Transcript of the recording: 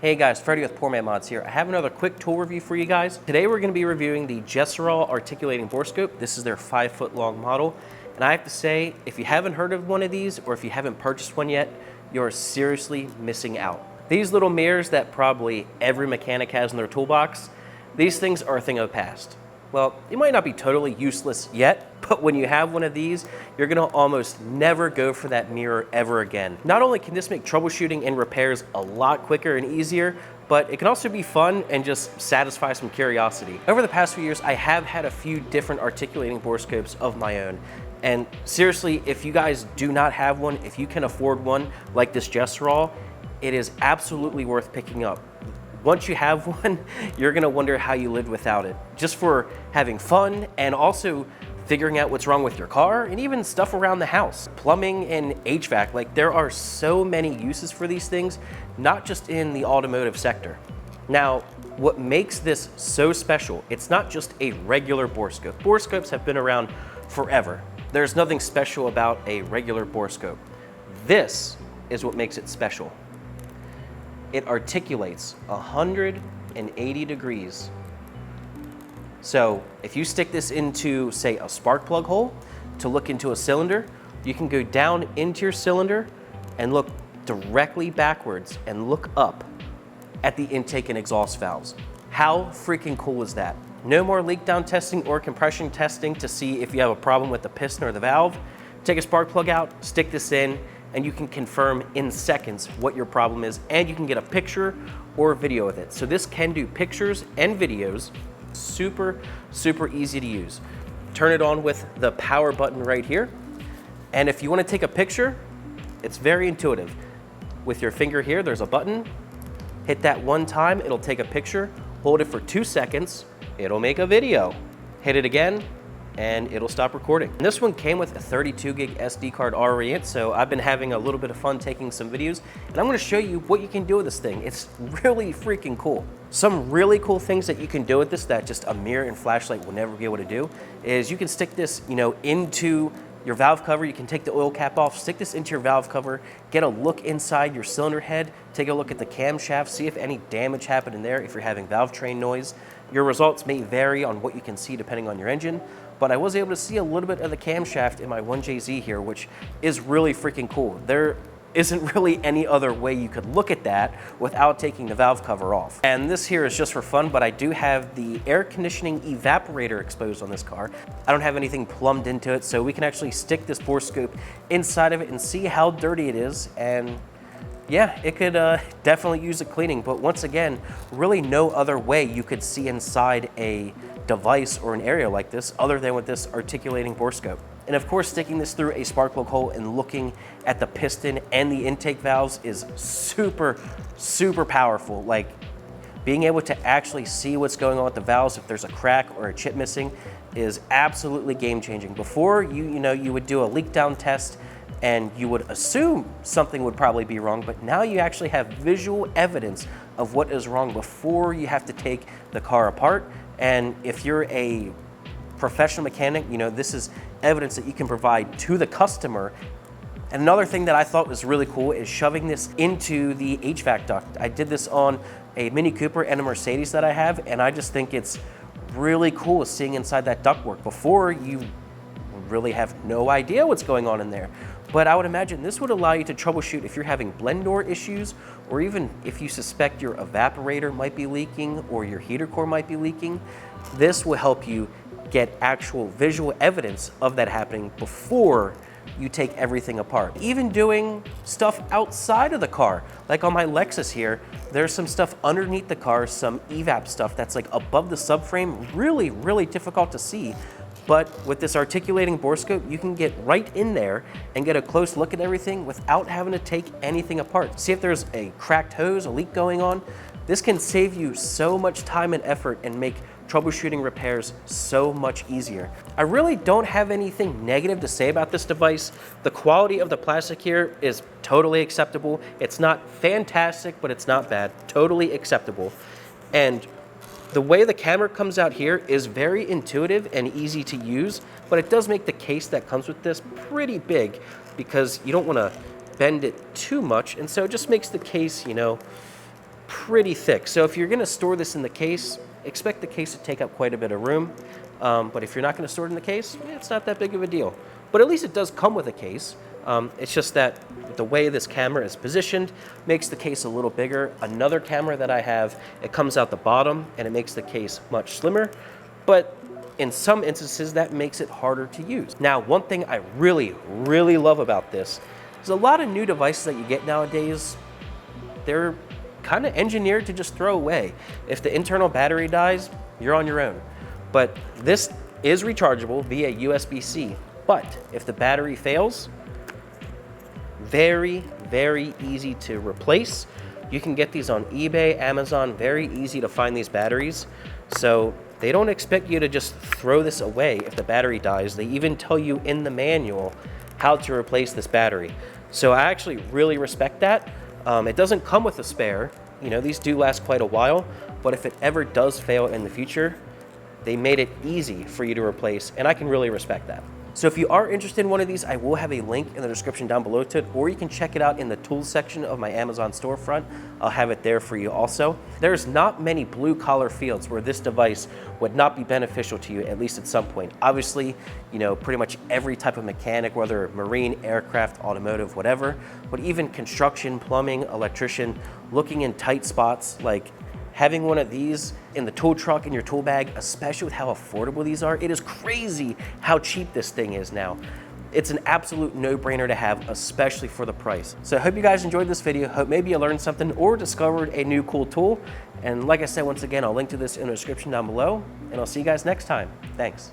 Hey guys, Freddy with Poor Man Mods here. I have another quick tool review for you guys. Today we're going to be reviewing the Jeseral Articulating Borescope. This is their 5-foot long model. And I have to say, if you haven't heard of one of these or if you haven't purchased one yet, you're seriously missing out. These little mirrors that probably every mechanic has in their toolbox, these things are a thing of the past. Well, it might not be totally useless yet, but when you have one of these, you're gonna almost never go for that mirror ever again. Not only can this make troubleshooting and repairs a lot quicker and easier, but it can also be fun and just satisfy some curiosity. Over the past few years, I have had a few different articulating borescopes of my own. And seriously, if you guys do not have one, if you can afford one like this Jeseral, it is absolutely worth picking up. Once you have one, you're gonna wonder how you lived without it. Just for having fun and also figuring out what's wrong with your car and even stuff around the house. Plumbing and HVAC, like there are so many uses for these things, not just in the automotive sector. Now, what makes this so special, it's not just a regular borescope. Borescopes have been around forever. There's nothing special about a regular borescope. This is what makes it special. It articulates 180 degrees. So if you stick this into, say, a spark plug hole to look into a cylinder, you can go down into your cylinder and look directly backwards and look up at the intake and exhaust valves. How freaking cool is that? No more leak down testing or compression testing to see if you have a problem with the piston or the valve. Take a spark plug out, stick this in, and you can confirm in seconds what your problem is, and you can get a picture or video with it. So this can do pictures and videos, super, super easy to use. Turn it on with the power button right here. And if you wanna take a picture, it's very intuitive. With your finger here, there's a button. Hit that one time, it'll take a picture. Hold it for 2 seconds, it'll make a video. Hit it again, and it'll stop recording. And this one came with a 32 gig SD card already in, so I've been having a little bit of fun taking some videos, and I'm gonna show you what you can do with this thing. It's really freaking cool. Some really cool things that you can do with this that just a mirror and flashlight will never be able to do is you can stick this, into your valve cover. You can take the oil cap off, stick this into your valve cover, get a look inside your cylinder head, take a look at the camshaft, see if any damage happened in there, if you're having valve train noise. Your results may vary on what you can see depending on your engine, but I was able to see a little bit of the camshaft in my 1JZ here, which is really freaking cool. There isn't really any other way you could look at that without taking the valve cover off. And this here is just for fun, but I do have the air conditioning evaporator exposed on this car. I don't have anything plumbed into it, so we can actually stick this borescope inside of it and see how dirty it is. And yeah, it could definitely use a cleaning, but once again, really no other way you could see inside a device or an area like this other than with this articulating borescope. And of course, sticking this through a spark plug hole and looking at the piston and the intake valves is super, super powerful. Like being able to actually see what's going on with the valves, if there's a crack or a chip missing, is absolutely game changing. Before, you would do a leak down test and you would assume something would probably be wrong, but now you actually have visual evidence of what is wrong before you have to take the car apart. And if you're a professional mechanic, this is evidence that you can provide to the customer. And another thing that I thought was really cool is shoving this into the HVAC duct. I did this on a Mini Cooper and a Mercedes that I have, and I just think it's really cool seeing inside that ductwork. Before, you really have no idea what's going on in there. But I would imagine this would allow you to troubleshoot if you're having blend door issues, or even if you suspect your evaporator might be leaking or your heater core might be leaking. This will help you get actual visual evidence of that happening before you take everything apart. Even doing stuff outside of the car. Like on my Lexus here, there's some stuff underneath the car, some evap stuff that's like above the subframe, really, really difficult to see. But with this articulating borescope, you can get right in there and get a close look at everything without having to take anything apart. See if there's a cracked hose, a leak going on. This can save you so much time and effort and make troubleshooting repairs so much easier. I really don't have anything negative to say about this device. The quality of the plastic here is totally acceptable. It's not fantastic, but it's not bad. Totally acceptable. And the way the camera comes out here is very intuitive and easy to use, but it does make the case that comes with this pretty big because you don't want to bend it too much, and so it just makes the case, pretty thick. So if you're gonna store this in the case, expect the case to take up quite a bit of room. But if you're not gonna store it in the case, it's not that big of a deal. But at least it does come with a case. It's just that the way this camera is positioned makes the case a little bigger. Another camera that I have, it comes out the bottom and it makes the case much slimmer, but in some instances that makes it harder to use. Now, one thing I really, really love about this is a lot of new devices that you get nowadays, they're kind of engineered to just throw away. If the internal battery dies, you're on your own. But this is rechargeable via USB-C, but if the battery fails, very, very easy to replace. You can get these on eBay, Amazon, very easy to find these batteries. So they don't expect you to just throw this away if the battery dies. They even tell you in the manual how to replace this battery. So I actually really respect that. It doesn't come with a spare. You know, these do last quite a while, but if it ever does fail in the future, they made it easy for you to replace, and I can really respect that. So if you are interested in one of these, I will have a link in the description down below to it, or you can check it out in the tools section of my Amazon storefront. I'll have it there for you also. There's not many blue collar fields where this device would not be beneficial to you, at least at some point. Obviously, you know, pretty much every type of mechanic, whether marine, aircraft, automotive, whatever, but even construction, plumbing, electrician, looking in tight spots, like having one of these in the tool truck in your tool bag, especially with how affordable these are, it is crazy how cheap this thing is now. It's an absolute no-brainer to have, especially for the price. So I hope you guys enjoyed this video. Hope maybe you learned something or discovered a new cool tool. And like I said, once again, I'll link to this in the description down below, and I'll see you guys next time. Thanks.